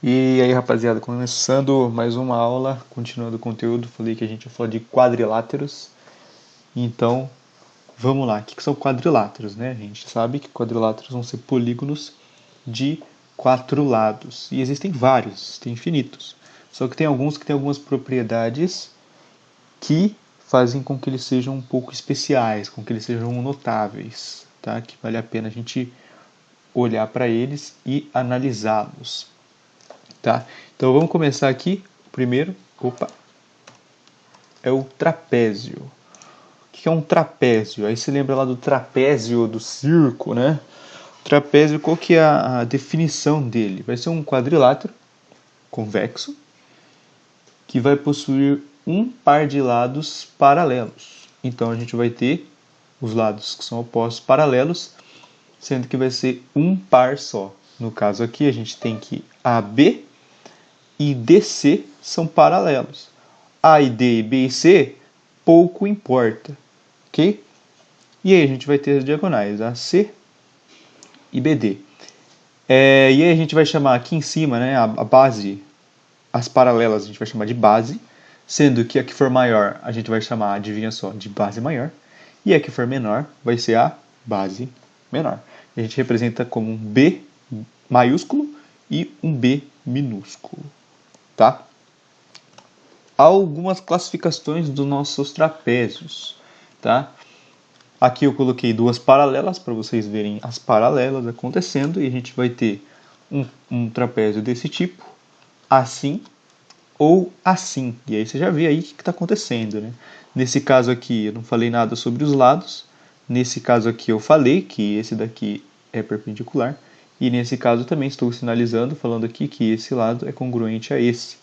E aí, rapaziada, começando mais uma aula, continuando o conteúdo, falei que a gente ia falar de quadriláteros. Então, vamos lá. O que são quadriláteros, né? A gente sabe que quadriláteros vão ser polígonos de 4 lados. E existem vários, tem infinitos. Só que tem alguns que têm algumas propriedades que fazem com que eles sejam um pouco especiais, com que eles sejam notáveis, tá? Que vale a pena a gente olhar para eles e analisá-los. Tá? Então vamos começar aqui. O primeiro, é o trapézio. O que é um trapézio? Aí você lembra lá do trapézio do circo, né? O trapézio, qual que é a definição dele? Vai ser um quadrilátero convexo que vai possuir um par de lados paralelos. Então a gente vai ter os lados que são opostos paralelos, sendo que vai ser um par só. No caso aqui a gente tem que AB e DC são paralelos. A e D, B e C, pouco importa, ok? E aí a gente vai ter as diagonais, AC e BD. E aí a gente vai chamar aqui em cima, né, a base, as paralelas a gente vai chamar de base, sendo que a que for maior a gente vai chamar, adivinha só, de base maior, e a que for menor vai ser a base menor. E a gente representa como um B maiúsculo e um B minúsculo. Tá? Há algumas classificações dos nossos trapézios, tá? Aqui eu coloquei duas paralelas para vocês verem as paralelas acontecendo e a gente vai ter um trapézio desse tipo, assim ou assim. E aí você já vê aí o que está acontecendo, né? Nesse caso aqui eu não falei nada sobre os lados, nesse caso aqui eu falei que esse daqui é perpendicular, e nesse caso também estou sinalizando, falando aqui que esse lado é congruente a esse.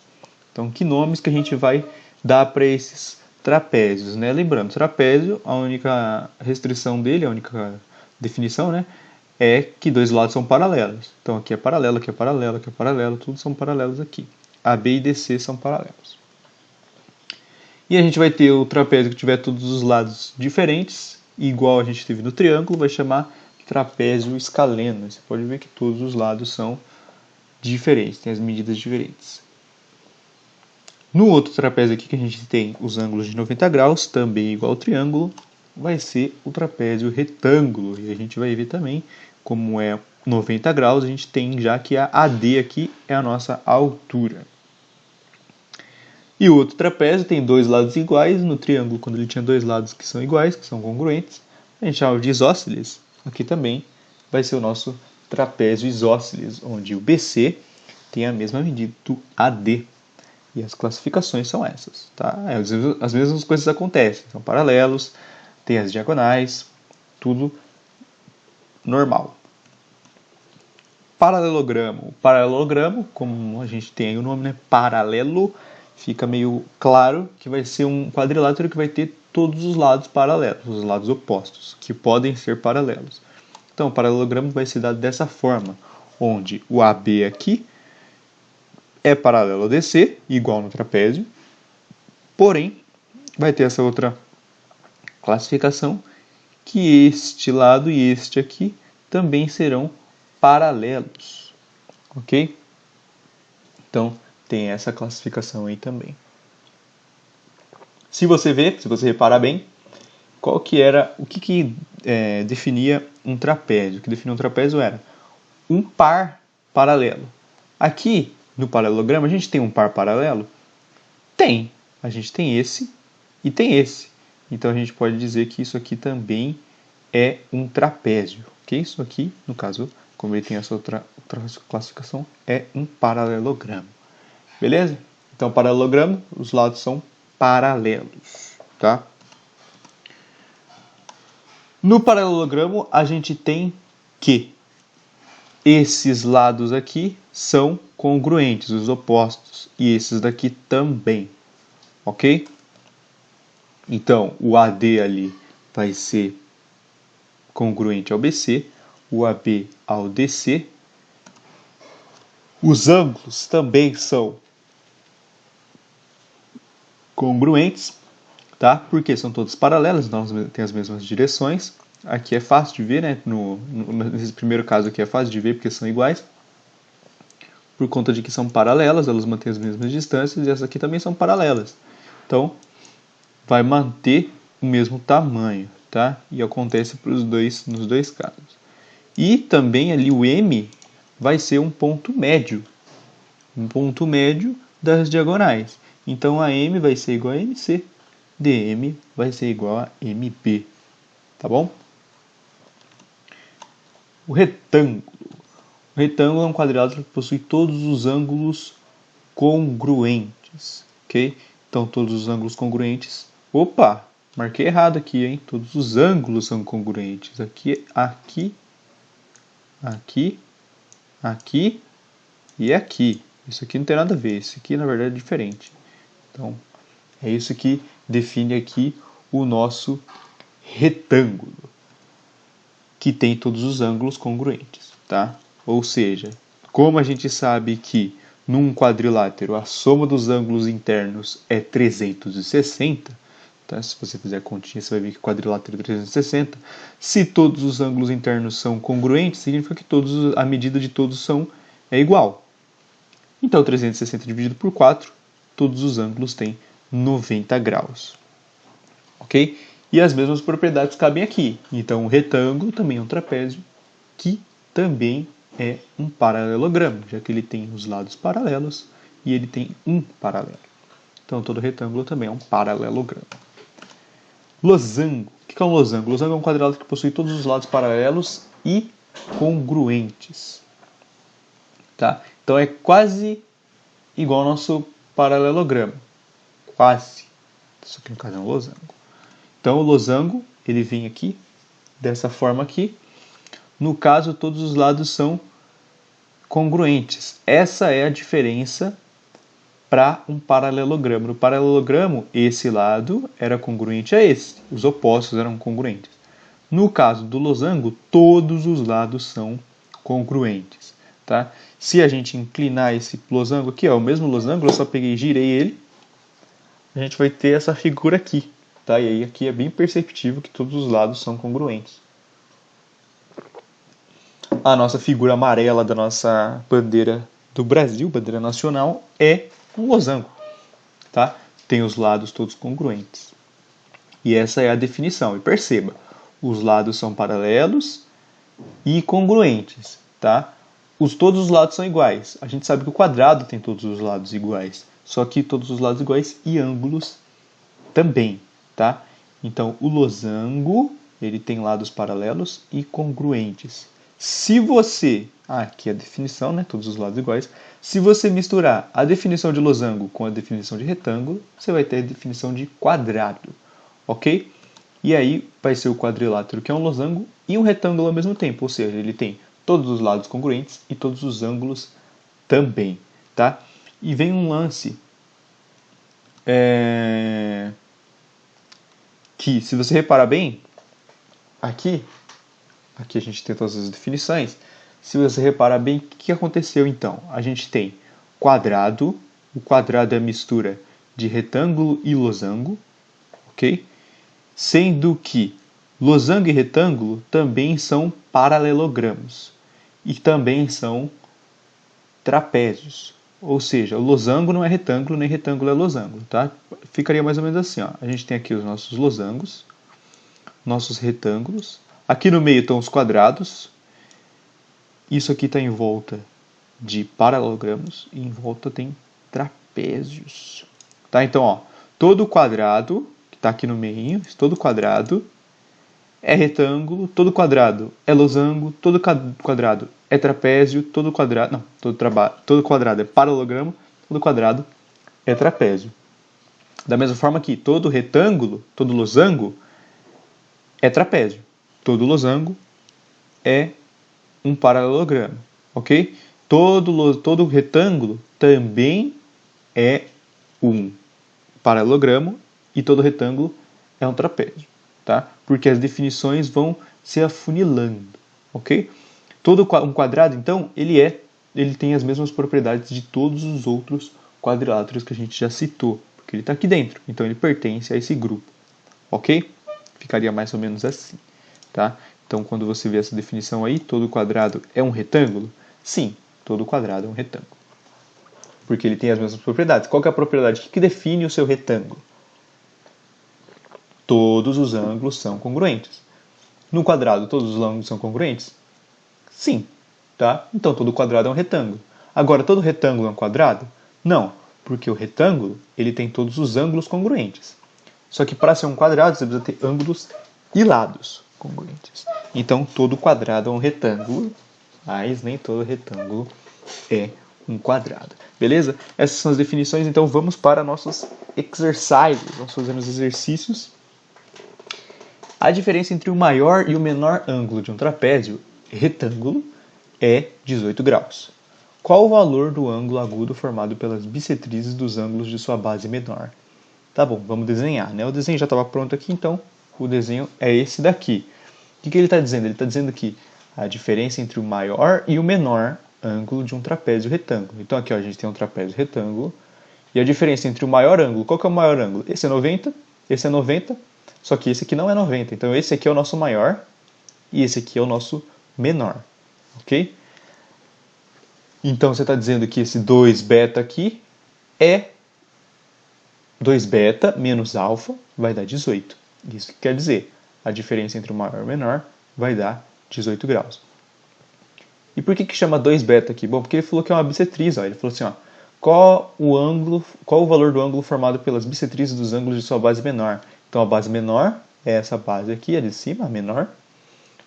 Então, que nomes que a gente vai dar para esses trapézios, né? Lembrando, trapézio, a única restrição dele, a única definição, né, é que dois lados são paralelos. Então, aqui é paralelo, aqui é paralelo, aqui é paralelo, tudo são paralelos aqui. AB e DC são paralelos. E a gente vai ter o trapézio que tiver todos os lados diferentes, igual a gente teve no triângulo, vai chamar trapézio escaleno. Você pode ver que todos os lados são diferentes, têm as medidas diferentes. No outro trapézio aqui que a gente tem os ângulos de 90 graus, também igual ao triângulo, vai ser o trapézio retângulo. E a gente vai ver também como é 90 graus, a gente tem já que a AD aqui é a nossa altura. E o outro trapézio tem dois lados iguais, no triângulo quando ele tinha dois lados que são iguais, que são congruentes, a gente chama de isósceles. Aqui também vai ser o nosso trapézio isósceles, onde o BC tem a mesma medida do AD. E as classificações são essas, tá? As mesmas coisas acontecem, são paralelos, tem as diagonais, tudo normal. Paralelogramo. O paralelogramo, como a gente tem aí o nome, né? Paralelo, fica meio claro que vai ser um quadrilátero que vai ter todos os lados paralelos, os lados opostos, que podem ser paralelos. Então, o paralelogramo vai ser dado dessa forma, onde o AB aqui é paralelo ao DC, igual no trapézio, porém, vai ter essa outra classificação, que este lado e este aqui também serão paralelos, ok? Então, tem essa classificação aí também. Se você reparar bem, o que definia um trapézio? O que definia um trapézio era um par paralelo. Aqui, no paralelogramo, a gente tem um par paralelo? Tem. A gente tem esse e tem esse. Então a gente pode dizer que isso aqui também é um trapézio. Ok? Isso aqui, no caso, como ele tem essa outra classificação, é um paralelogramo. Beleza? Então, paralelogramo, os lados são paralelos. Tá? No paralelogramo, a gente tem que esses lados aqui são congruentes, os opostos, e esses daqui também, ok? Então, o AD ali vai ser congruente ao BC, o AB ao DC. Os ângulos também são congruentes, tá? Porque são todos paralelos, então tem as mesmas direções. Aqui é fácil de ver, né? Nesse primeiro caso aqui é fácil de ver porque são iguais. por conta de que são paralelas, elas mantêm as mesmas distâncias, e essas aqui também são paralelas. Então, vai manter o mesmo tamanho, tá? E acontece nos dois casos. E também ali o M vai ser um ponto médio das diagonais. Então, a M vai ser igual a MC, DM vai ser igual a MB, tá bom? O retângulo. O retângulo é um quadrilátero que possui todos os ângulos congruentes, ok? Então, todos os ângulos congruentes... Opa! Marquei errado aqui, hein? Todos os ângulos são congruentes. Aqui, aqui, aqui, aqui e aqui. Isso aqui não tem nada a ver. Isso aqui, na verdade, é diferente. Então, é isso que define aqui o nosso retângulo, que tem todos os ângulos congruentes, tá? Ou seja, como a gente sabe que num quadrilátero a soma dos ângulos internos é 360, tá? Se você fizer a continha, você vai ver que o quadrilátero é 360. Se todos os ângulos internos são congruentes, significa que a medida de todos é igual. Então, 360 dividido por 4, todos os ângulos têm 90 graus. Ok? E as mesmas propriedades cabem aqui. Então, o retângulo também é um trapézio, que também é um paralelogramo, já que ele tem os lados paralelos e ele tem um paralelo. Então, todo retângulo também é um paralelogramo. Losango. O que é um losango? Losango é um quadrilátero que possui todos os lados paralelos e congruentes. Tá? Então, é quase igual ao nosso paralelogramo. Quase. Isso aqui, no caso, é um losango. Então, o losango, ele vem aqui, dessa forma aqui. No caso, todos os lados são congruentes. Essa é a diferença para um paralelogramo. No paralelogramo, esse lado era congruente a esse. Os opostos eram congruentes. No caso do losango, todos os lados são congruentes. Tá? Se a gente inclinar esse losango aqui, ó, o mesmo losango, eu só peguei e girei ele, a gente vai ter essa figura aqui. Tá? E aí aqui é bem perceptível que todos os lados são congruentes. A nossa figura amarela da nossa bandeira do Brasil, bandeira nacional, é um losango. Tá? Tem os lados todos congruentes. E essa é a definição. E perceba, os lados são paralelos e congruentes. Tá? Todos os lados são iguais. A gente sabe que o quadrado tem todos os lados iguais. Só que todos os lados iguais e ângulos também. Tá? Então, o losango, ele tem lados paralelos e congruentes. Se você... aqui é a definição, né? Todos os lados iguais. Se você misturar a definição de losango com a definição de retângulo, você vai ter a definição de quadrado. Ok? E aí vai ser o quadrilátero, que é um losango, e um retângulo ao mesmo tempo. Ou seja, ele tem todos os lados congruentes e todos os ângulos também. Tá? E vem um lance... que, se você reparar bem, aqui a gente tem todas as definições. Se você reparar bem, o que aconteceu então? A gente tem quadrado, o quadrado é a mistura de retângulo e losango, ok? Sendo que losango e retângulo também são paralelogramos e também são trapézios. Ou seja, o losango não é retângulo, nem retângulo é losango, tá? Ficaria mais ou menos assim, ó. A gente tem aqui os nossos losangos, nossos retângulos. Aqui no meio estão os quadrados. Isso aqui está em volta de paralelogramos e em volta tem trapézios. Tá? Então, ó, todo quadrado que está aqui no meio, todo quadrado é retângulo, todo quadrado é losango, todo quadrado é trapézio, todo quadrado é paralelogramo, todo quadrado é trapézio. Da mesma forma que todo retângulo, todo losango é trapézio. Todo losango é um paralelogramo, ok? Todo retângulo também é um paralelogramo e todo retângulo é um trapézio, tá? Porque as definições vão se afunilando, ok? Um quadrado, então, ele tem as mesmas propriedades de todos os outros quadriláteros que a gente já citou, porque ele está aqui dentro, então ele pertence a esse grupo, ok? Ficaria mais ou menos assim, tá? Então, quando você vê essa definição aí, todo quadrado é um retângulo? Sim, todo quadrado é um retângulo. porque ele tem as mesmas propriedades. Qual que é a propriedade? O que define o seu retângulo? Todos os ângulos são congruentes. No quadrado, todos os ângulos são congruentes? Sim. Tá? Então, todo quadrado é um retângulo. Agora, todo retângulo é um quadrado? Não, porque o retângulo ele tem todos os ângulos congruentes. Só que para ser um quadrado, você precisa ter ângulos e lados congruentes. Então, todo quadrado é um retângulo, mas nem todo retângulo é um quadrado. Beleza? Essas são as definições, então vamos para nossos exercises. Vamos fazer os exercícios. A diferença entre o maior e o menor ângulo de um trapézio retângulo é 18 graus. Qual o valor do ângulo agudo formado pelas bissetrizes dos ângulos de sua base menor? Tá bom, vamos desenhar, né? O desenho já estava pronto aqui, então o desenho é esse daqui. O que ele está dizendo? Ele está dizendo que a diferença entre o maior e o menor ângulo de um trapézio retângulo. Então aqui ó, a gente tem um trapézio retângulo. E a diferença entre o maior ângulo, qual que é o maior ângulo? Esse é 90, esse é 90, só que esse aqui não é 90. Então esse aqui é o nosso maior e esse aqui é o nosso menor. Ok? Então você está dizendo que esse 2β aqui é 2β menos alfa vai dar 18. Isso que quer dizer, a diferença entre o maior e o menor vai dar 18 graus. E por que chama 2β aqui? Bom, porque ele falou que é uma bissetriz. Ó. Ele falou assim, ó, qual o valor do ângulo formado pelas bissetrizes dos ângulos de sua base menor? Então a base menor é essa base aqui, a de cima, a menor.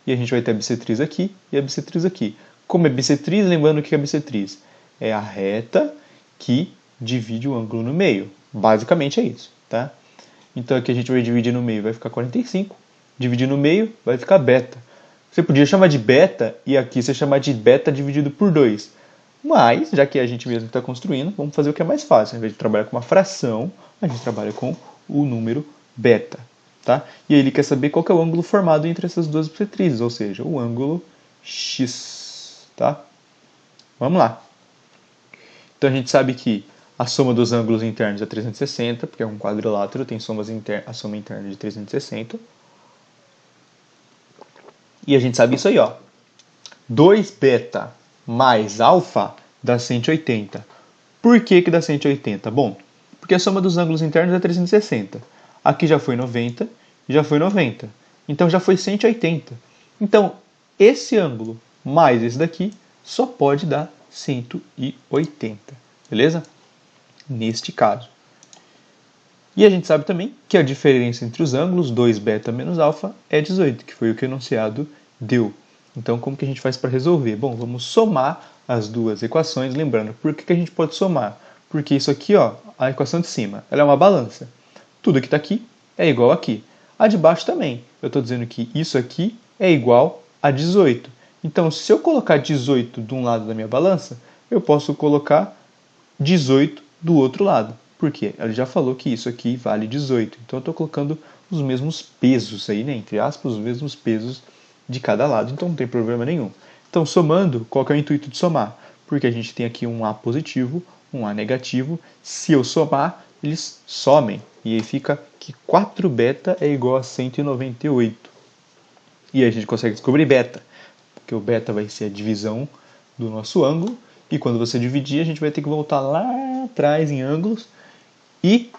E a gente vai ter a bissetriz aqui e a bissetriz aqui. Como é bissetriz, lembrando o que é bissetriz? É a reta que divide o ângulo no meio. Basicamente é isso, tá? Então aqui a gente vai dividir no meio, vai ficar 45. Dividir no meio, vai ficar beta. Você podia chamar de beta e aqui você chamar de beta dividido por 2. Mas, já que a gente mesmo está construindo, vamos fazer o que é mais fácil. Ao invés de trabalhar com uma fração, a gente trabalha com o número beta. Tá? E aí ele quer saber qual que é o ângulo formado entre essas duas bissetrizes, ou seja, o ângulo X. Tá? Vamos lá. Então a gente sabe que a soma dos ângulos internos é 360, porque é um quadrilátero, tem a soma interna de 360. E a gente sabe isso aí, ó. 2β mais alfa dá 180. Por que dá 180? Bom, porque a soma dos ângulos internos é 360. Aqui já foi 90, já foi 90. Então já foi 180. Então, esse ângulo mais esse daqui só pode dar 180. Beleza? Neste caso. E a gente sabe também que a diferença entre os ângulos 2β menos alfa é 18, que foi o que o enunciado deu. Então, como que a gente faz para resolver? Bom, vamos somar as duas equações. Lembrando, por que a gente pode somar? Porque isso aqui, ó, a equação de cima, ela é uma balança. Tudo que está aqui é igual aqui. A de baixo também. Eu estou dizendo que isso aqui é igual a 18. Então, se eu colocar 18 de um lado da minha balança, eu posso colocar 18 do outro lado. Por quê? Ele já falou que isso aqui vale 18. Então, eu estou colocando os mesmos pesos aí, né? Entre aspas, os mesmos pesos de cada lado. Então, não tem problema nenhum. Então, somando, qual que é o intuito de somar? Porque a gente tem aqui um A positivo, um A negativo. Se eu somar, eles somem. E aí fica que 4β é igual a 198. E aí a gente consegue descobrir beta. Porque o beta vai ser a divisão do nosso ângulo. E quando você dividir, a gente vai ter que voltar lá atrás em ângulos. E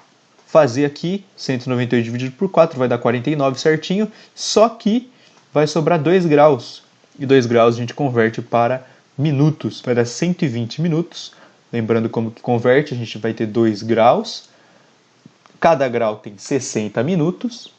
fazer aqui 198 dividido por 4 vai dar 49 certinho. Só que vai sobrar 2 graus. E 2 graus a gente converte para minutos. Vai dar 120 minutos. Lembrando como que converte, a gente vai ter 2 graus. Cada grau tem 60 minutos.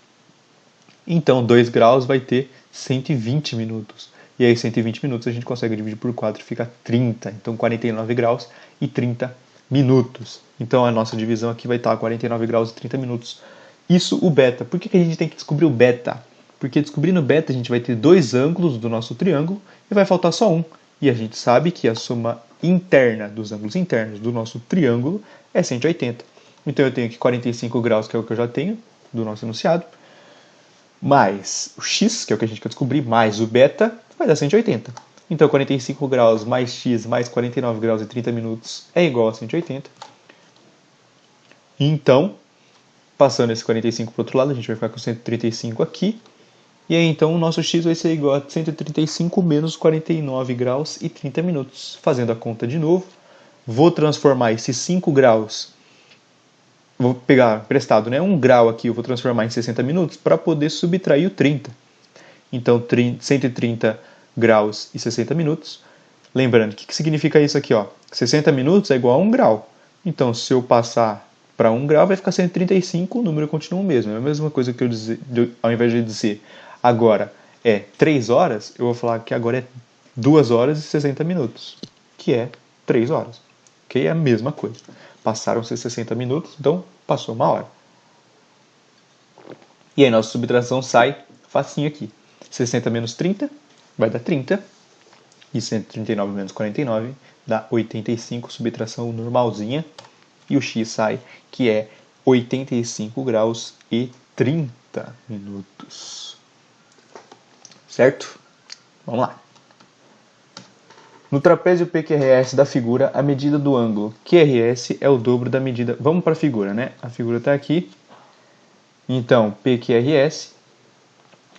Então 2 graus vai ter 120 minutos. E aí 120 minutos a gente consegue dividir por 4 e fica 30. Então 49 graus e 30 minutos. Então a nossa divisão aqui vai estar 49 graus e 30 minutos. Isso o beta. Por que a gente tem que descobrir o beta? Porque descobrindo o beta a gente vai ter 2 ângulos do nosso triângulo e vai faltar só um. E a gente sabe que a soma interna dos ângulos internos do nosso triângulo é 180. Então eu tenho aqui 45 graus, que é o que eu já tenho do nosso enunciado, mais o x, que é o que a gente quer descobrir, mais o beta, vai dar 180. Então 45 graus mais x mais 49 graus e 30 minutos é igual a 180. Então, passando esse 45 para o outro lado, a gente vai ficar com 135 aqui. E aí então o nosso x vai ser igual a 135 menos 49 graus e 30 minutos. Fazendo a conta de novo, vou transformar esses 5 graus, vou pegar emprestado, né? 1 grau aqui eu vou transformar em 60 minutos para poder subtrair o 30. Então, 130 graus e 60 minutos. Lembrando, o que significa isso aqui? Ó? 60 minutos é igual a 1 grau. Então, se eu passar para 1 grau, vai ficar 135, o número continua o mesmo. É a mesma coisa que eu dizer, ao invés de dizer agora é 3 horas, eu vou falar que agora é 2 horas e 60 minutos, que é 3 horas. Ok? É a mesma coisa. Passaram-se 60 minutos, então passou 1 hora. E aí nossa subtração sai facinho aqui. 60 menos 30 vai dar 30. E 139 menos 49 dá 85, subtração normalzinha. E o x sai, que é 85 graus e 30 minutos. Certo? Vamos lá. No trapézio PQRS da figura, a medida do ângulo QRS é o dobro da medida... Vamos para a figura, né? A figura está aqui. Então, PQRS.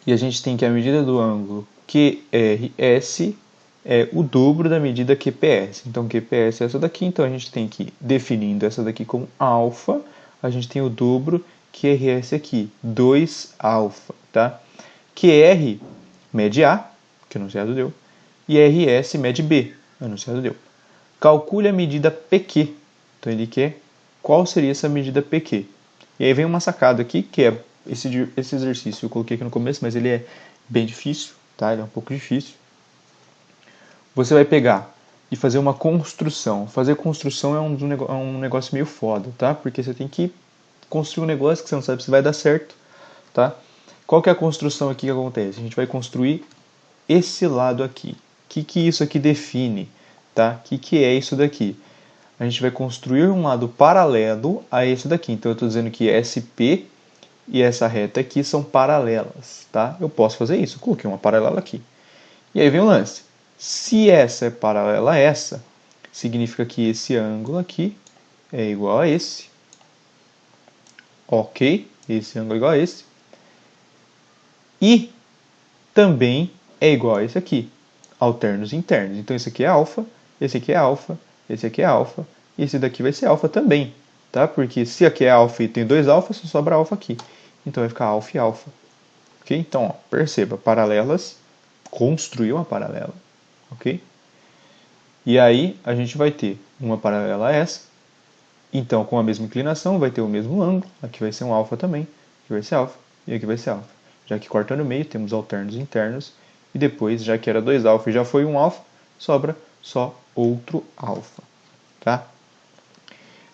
E a gente tem que a medida do ângulo QRS é o dobro da medida QPS. Então, QPS é essa daqui. Então, a gente tem que, definindo essa daqui como alfa, a gente tem o dobro QRS aqui, 2 alfa, tá? QR mede A, que o enunciado deu, e RS mede B, o enunciado deu. Calcule a medida PQ. Então, ele quer qual seria essa medida PQ. E aí vem uma sacada aqui, que é esse exercício eu coloquei aqui no começo, mas ele é bem difícil, tá? Ele é um pouco difícil. Você vai pegar e fazer uma construção. Fazer construção é um negócio meio foda, tá? Porque você tem que construir um negócio que você não sabe se vai dar certo, tá? Qual que é a construção aqui que acontece? A gente vai construir esse lado aqui. O que isso aqui define, tá? O que é isso daqui? A gente vai construir um lado paralelo a esse daqui. Então eu estou dizendo que SP e essa reta aqui são paralelas, tá? Eu posso fazer isso. Coloquei uma paralela aqui. E aí vem o lance. Se essa é paralela a essa, significa que esse ângulo aqui é igual a esse. Ok? Esse ângulo é igual a esse. E também é igual a esse aqui. Alternos internos. Então esse aqui é alfa, esse aqui é alfa, esse aqui é alfa, e esse daqui vai ser alfa também. Tá? Porque se aqui é alfa e tem 2 alfa, só sobra alfa aqui. Então vai ficar alfa e alfa. Ok? Então, ó, perceba, paralelas, construir uma paralela. Ok? E aí a gente vai ter uma paralela a essa. Então, com a mesma inclinação, vai ter o mesmo ângulo. Aqui vai ser um alfa também. Aqui vai ser alfa e aqui vai ser alfa. Já que corta no meio, temos alternos internos. E depois, já que era 2 alfa e já foi um alfa, sobra só outro alfa. Tá?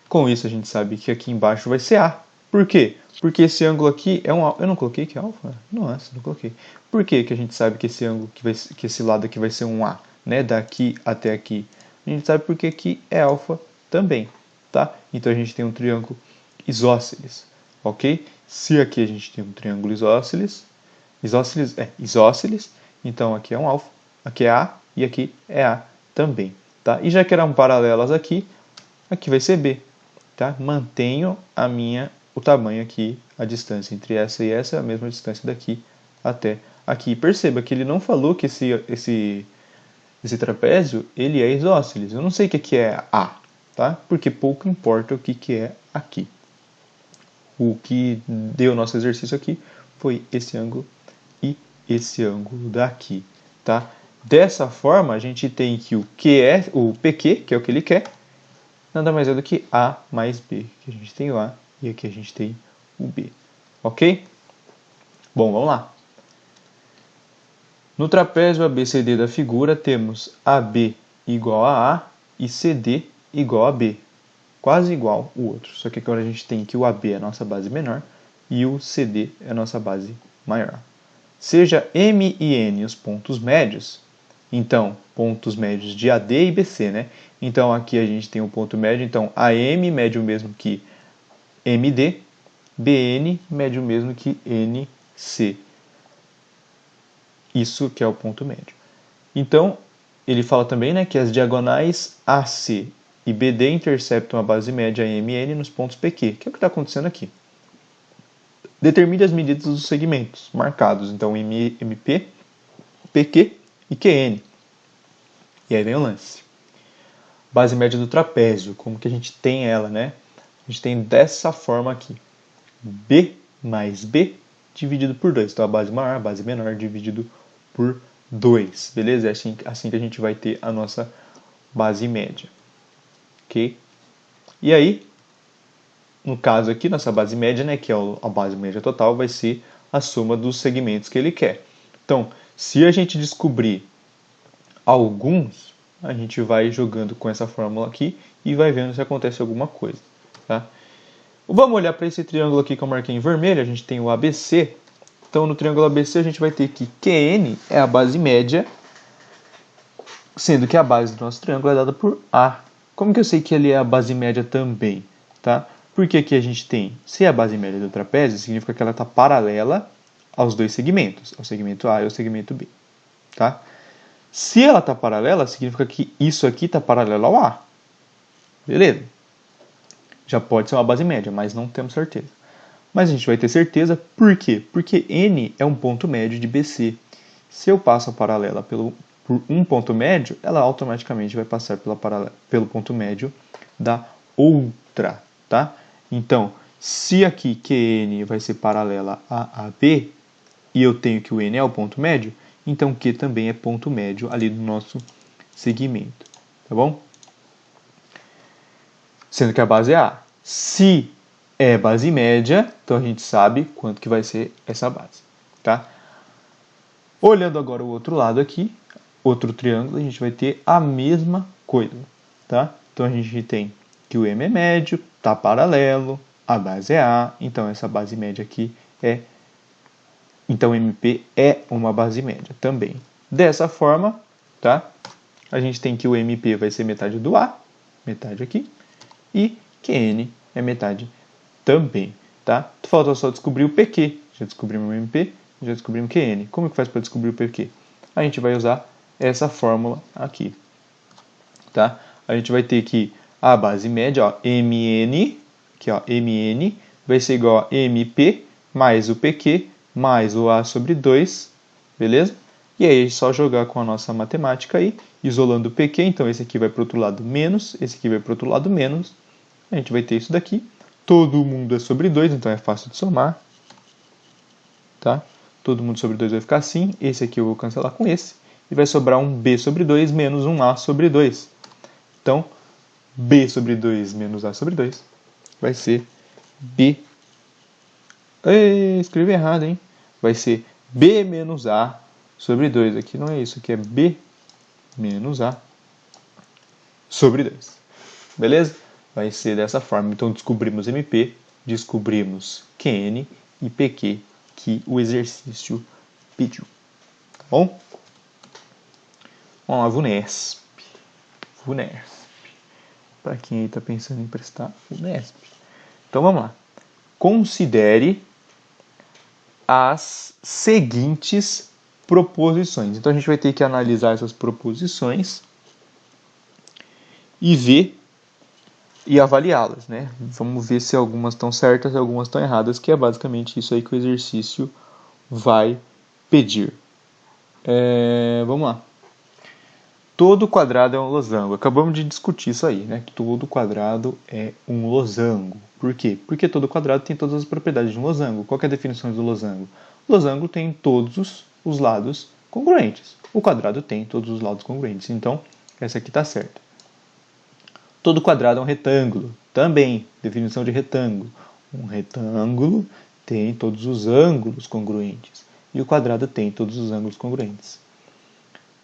Com isso, a gente sabe que aqui embaixo vai ser A. Por quê? Porque esse ângulo aqui é um alfa. Eu não coloquei que é alfa? Nossa, não coloquei. Por que a gente sabe que esse ângulo, que esse lado aqui vai ser um A, né? Daqui até aqui? A gente sabe porque aqui é alfa também, tá? Então a gente tem um triângulo isósceles, ok? Se aqui a gente tem um triângulo isósceles, então aqui é um alfa, aqui é A e aqui é A também, tá? E já que eram paralelas aqui, aqui vai ser B, tá? Mantenho o tamanho aqui, a distância entre essa e essa é a mesma distância daqui até aqui. Perceba que ele não falou que esse trapézio ele é isósceles. Eu não sei o que é A, tá? Porque pouco importa o que é aqui. O que deu nosso exercício aqui foi esse ângulo e esse ângulo daqui, tá? Dessa forma, a gente tem que o PQ, que é o que ele quer, nada mais é do que A mais B. Aqui a gente tem o A e aqui a gente tem o B. Ok? Bom, vamos lá. No trapézio ABCD da figura, temos AB igual a A e CD igual a B. Quase igual o outro. Só que agora a gente tem que o AB é a nossa base menor e o CD é a nossa base maior. Seja M e N os pontos médios, então, pontos médios de AD e BC, né? Então, aqui a gente tem o ponto médio. Então, AM mede o mesmo que MD, BN mede o mesmo que NC. Isso que é o ponto médio. Então, ele fala também, né, que as diagonais AC e BD interceptam a base média MN nos pontos PQ, que é o que está acontecendo aqui. Determine as medidas dos segmentos marcados. Então, MP, PQ e QN. E aí vem o lance. base média do trapézio, como que a gente tem ela, né? A gente tem dessa forma aqui. B mais B dividido por 2. Então, a base maior, a base menor dividido por 2. Beleza? É assim que a gente vai ter a nossa base média. Ok? E aí, no caso aqui, nossa base média, né, que é a base média total, vai ser a soma dos segmentos que ele quer. Então, se a gente descobrir alguns, a gente vai jogando com essa fórmula aqui e vai vendo se acontece alguma coisa. Tá? Vamos olhar para esse triângulo aqui que eu marquei em vermelho, a gente tem o ABC. Então, no triângulo ABC, a gente vai ter que QN é a base média, sendo que a base do nosso triângulo é dada por A. Como que eu sei que ele é a base média também? Tá? Porque aqui a gente tem, se é a base média do trapézio, significa que ela está paralela aos dois segmentos, ao segmento A e ao segmento B. Tá? Se ela está paralela, significa que isso aqui está paralelo ao A. Beleza? Já pode ser uma base média, mas não temos certeza. Mas a gente vai ter certeza, por quê? Porque N é um ponto médio de BC. Se eu passo a paralela por um ponto médio, ela automaticamente vai passar pelo ponto médio da outra. Tá? Então, se aqui QN vai ser paralela a AB, e eu tenho que o N é o ponto médio, então Q também é ponto médio ali do nosso segmento. Tá bom? Sendo que a base é A. Se é base média, então a gente sabe quanto que vai ser essa base. Tá? Olhando agora o outro lado aqui, outro triângulo, a gente vai ter a mesma coisa. Tá? Então a gente tem que o M é médio, está paralelo, a base é A, então essa base média aqui é... Então MP é uma base média também. Dessa forma, tá? A gente tem que o MP vai ser metade do A, metade aqui, e QN é metade também, tá? Falta só descobrir o PQ. Já descobrimos o MP, já descobrimos o QN. Como que faz para descobrir o PQ? A gente vai usar essa fórmula aqui, tá? A gente vai ter que a base média, ó, MN, aqui, ó, MN, vai ser igual a MP mais o PQ mais o A sobre 2, beleza? E aí é só jogar com a nossa matemática aí, isolando o PQ, então esse aqui vai para o outro lado menos, esse aqui vai para o outro lado menos, a gente vai ter isso daqui. Todo mundo é sobre 2, então é fácil de somar. Tá? Todo mundo sobre 2 vai ficar assim. Esse aqui eu vou cancelar com esse. E vai sobrar um B sobre 2 menos um A sobre 2. Então, B sobre 2 menos A sobre 2 vai ser B. Ei, escrevi errado, hein? Vai ser B menos A sobre 2. Aqui não é isso, aqui é B menos A sobre 2. Beleza? Vai ser dessa forma. Então, descobrimos MP, descobrimos QN e PQ que o exercício pediu. Tá bom? Vamos lá, VUNESP. VUNESP. Para quem aí está pensando em prestar VUNESP. Então, vamos lá. Considere as seguintes proposições. Então, a gente vai ter que analisar essas proposições e ver e avaliá-las, né? Vamos ver se algumas estão certas e algumas estão erradas, que é basicamente isso aí que o exercício vai pedir. Vamos lá. Todo quadrado é um losango. Acabamos de discutir isso aí, né? Todo quadrado é um losango. Por quê? Porque todo quadrado tem todas as propriedades de um losango. Qual é a definição do losango? O losango tem todos os lados congruentes. O quadrado tem todos os lados congruentes. Então, essa aqui está certa. Todo quadrado é um retângulo. Também, definição de retângulo. Um retângulo tem todos os ângulos congruentes. E o quadrado tem todos os ângulos congruentes.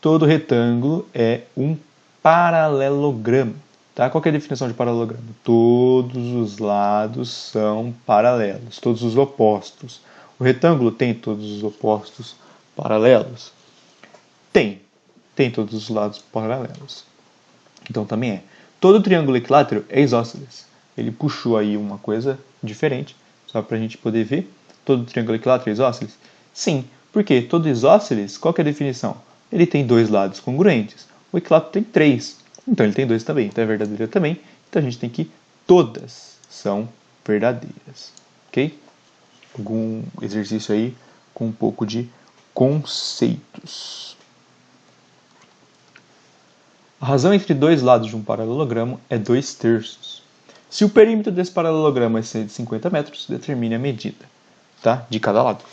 Todo retângulo é um paralelogramo. Tá? Qual é a definição de paralelogramo? Todos os lados são paralelos, todos os opostos. O retângulo tem todos os opostos paralelos? Tem todos os lados paralelos. Então também é. Todo triângulo equilátero é isósceles. Ele puxou aí uma coisa diferente, só para a gente poder ver. Todo triângulo equilátero é isósceles? Sim, porque todo isósceles, qual que é a definição? Ele tem dois lados congruentes. O equilátero tem 3, então ele tem 2 também, então é verdadeiro também. Então a gente tem que todas são verdadeiras, ok? Algum exercício aí com um pouco de conceitos. A razão entre dois lados de um paralelogramo é 2/3. Se o perímetro desse paralelogramo é 150 metros, determine a medida, tá? De cada lado.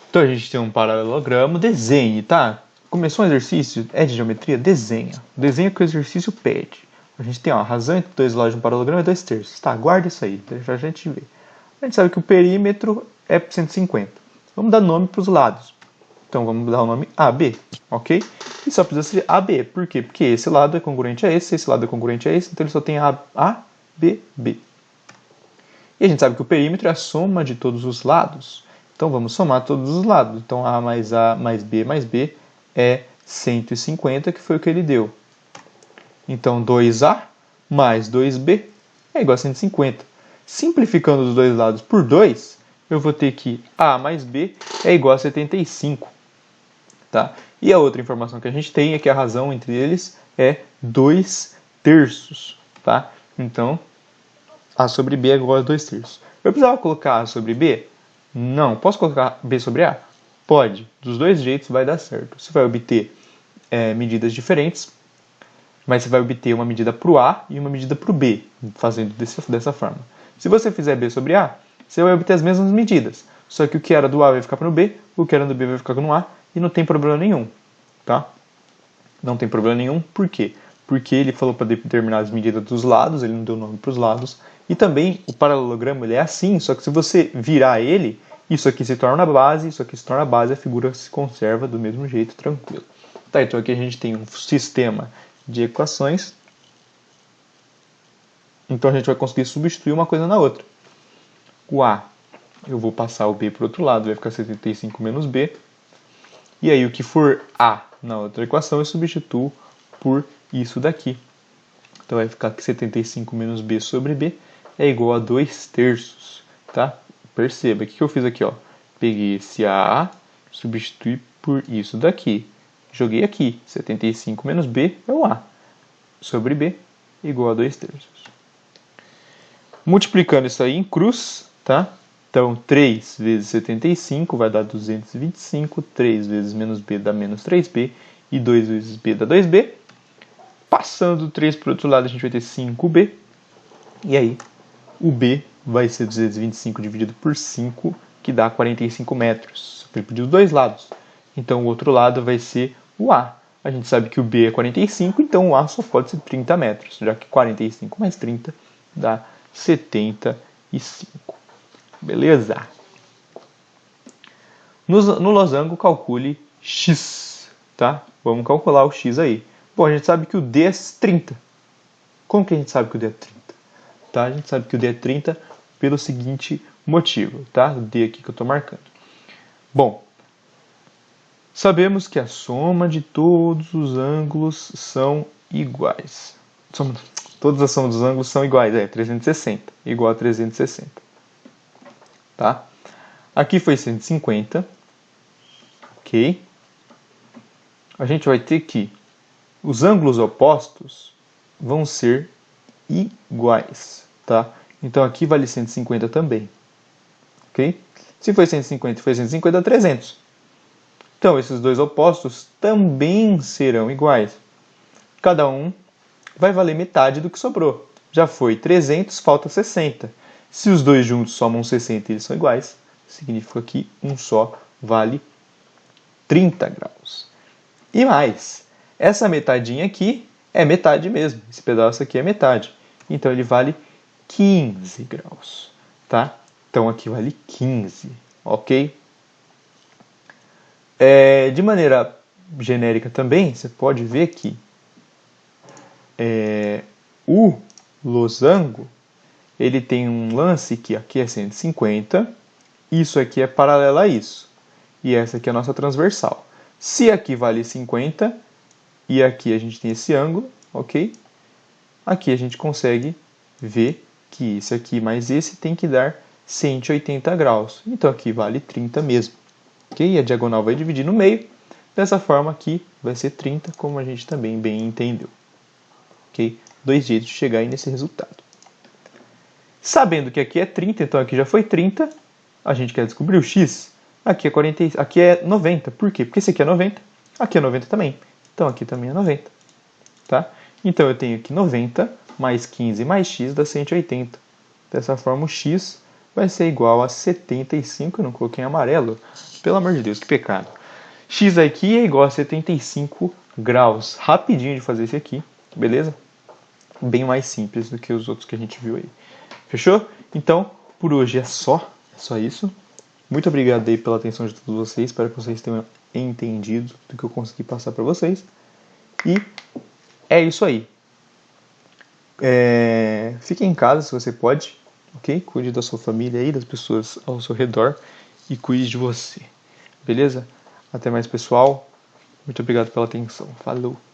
Então a gente tem um paralelogramo, desenhe, tá? Começou um exercício, é de geometria? Desenha. Desenha que o exercício pede. A gente tem, ó, a razão entre dois lados de um paralelogramo é 2/3. Tá, guarda isso aí, deixa a gente ver. A gente sabe que o perímetro é 150. Vamos dar nome para os lados. Então vamos dar o nome AB, ok? E só precisa ser AB. Por quê? Porque esse lado é congruente a esse lado é congruente a esse, então ele só tem A, B, B. E a gente sabe que o perímetro é a soma de todos os lados. Então vamos somar todos os lados. Então A mais B é 150, que foi o que ele deu. Então 2A mais 2B é igual a 150. Simplificando os dois lados por 2, eu vou ter que A mais B é igual a 75. Tá? E a outra informação que a gente tem é que a razão entre eles é 2/3. Tá? Então, A sobre B é igual a 2/3. Eu precisava colocar A sobre B? Não. Posso colocar B sobre A? Pode. Dos dois jeitos vai dar certo. Você vai obter medidas diferentes, mas você vai obter uma medida para o A e uma medida para o B, fazendo dessa forma. Se você fizer B sobre A, você vai obter as mesmas medidas. Só que o que era do A vai ficar no B, o que era do B vai ficar no A, e não tem problema nenhum, tá? Não tem problema nenhum, por quê? Porque ele falou para determinar as medidas dos lados, ele não deu nome para os lados, e também o paralelogramo ele é assim, só que se você virar ele, isso aqui se torna a base, isso aqui se torna a base, a figura se conserva do mesmo jeito, tranquilo. Tá, então aqui a gente tem um sistema de equações, então a gente vai conseguir substituir uma coisa na outra. O A, eu vou passar o B para o outro lado, vai ficar 75 menos B. E aí o que for A na outra equação eu substituo por isso daqui. Então vai ficar que 75 menos B sobre B é igual a 2/3. Tá? Perceba, o que eu fiz aqui? Ó? Peguei esse A, substituí por isso daqui. Joguei aqui, 75 menos B é o A. Sobre B igual a 2/3. Multiplicando isso aí em cruz, tá? Então, 3 vezes 75 vai dar 225, 3 vezes menos B dá menos 3B, e 2 vezes B dá 2B. Passando o 3 para o outro lado, a gente vai ter 5B, e aí o B vai ser 225 dividido por 5, que dá 45 metros. Ele pediu os dois lados, então o outro lado vai ser o A. A gente sabe que o B é 45, então o A só pode ser 30 metros, já que 45 mais 30 dá 75. Beleza? No losango, calcule x, tá? Vamos calcular o x aí. Bom, a gente sabe que o D é 30. Como que a gente sabe que o D é 30? Tá? A gente sabe que o D é 30 pelo seguinte motivo, tá? O D aqui que eu estou marcando. Bom, sabemos que a soma de todos os ângulos são iguais. Todas as somas dos ângulos são iguais, 360, igual a 360. Tá? Aqui foi 150, ok? A gente vai ter que os ângulos opostos vão ser iguais, tá? Então aqui vale 150 também, ok? Se foi 150 e foi 150, dá 300. Então esses dois opostos também serão iguais. Cada um vai valer metade do que sobrou. Já foi 300, falta 60. Se os dois juntos somam 60 e eles são iguais, significa que um só vale 30 graus. E mais, essa metadinha aqui é metade mesmo. Esse pedaço aqui é metade. Então ele vale 15 graus. Tá? Então aqui vale 15. Ok? De maneira genérica também, você pode ver que o losango ele tem um lance que aqui é 150, isso aqui é paralelo a isso, e essa aqui é a nossa transversal. Se aqui vale 50, e aqui a gente tem esse ângulo, ok? Aqui a gente consegue ver que esse aqui mais esse tem que dar 180 graus. Então aqui vale 30 mesmo, ok? E a diagonal vai dividir no meio, dessa forma aqui vai ser 30, como a gente também bem entendeu. Ok? Dois jeitos de chegar aí nesse resultado. Sabendo que aqui é 30, então aqui já foi 30, a gente quer descobrir o x. Aqui é 90. Por quê? Porque esse aqui é 90, aqui é 90 também. Então aqui também é 90. Tá? Então eu tenho aqui 90 mais 15 mais x dá 180. Dessa forma o x vai ser igual a 75. Eu não coloquei em amarelo. Pelo amor de Deus, que pecado. X aqui é igual a 75 graus. Rapidinho de fazer esse aqui, beleza? Bem mais simples do que os outros que a gente viu aí. Fechou? Então, por hoje é só isso. Muito obrigado aí pela atenção de todos vocês. Espero que vocês tenham entendido do que eu consegui passar para vocês. E é isso aí. Fique em casa se você pode, ok? Cuide da sua família aí, das pessoas ao seu redor e cuide de você. Beleza? Até mais, pessoal. Muito obrigado pela atenção. Falou!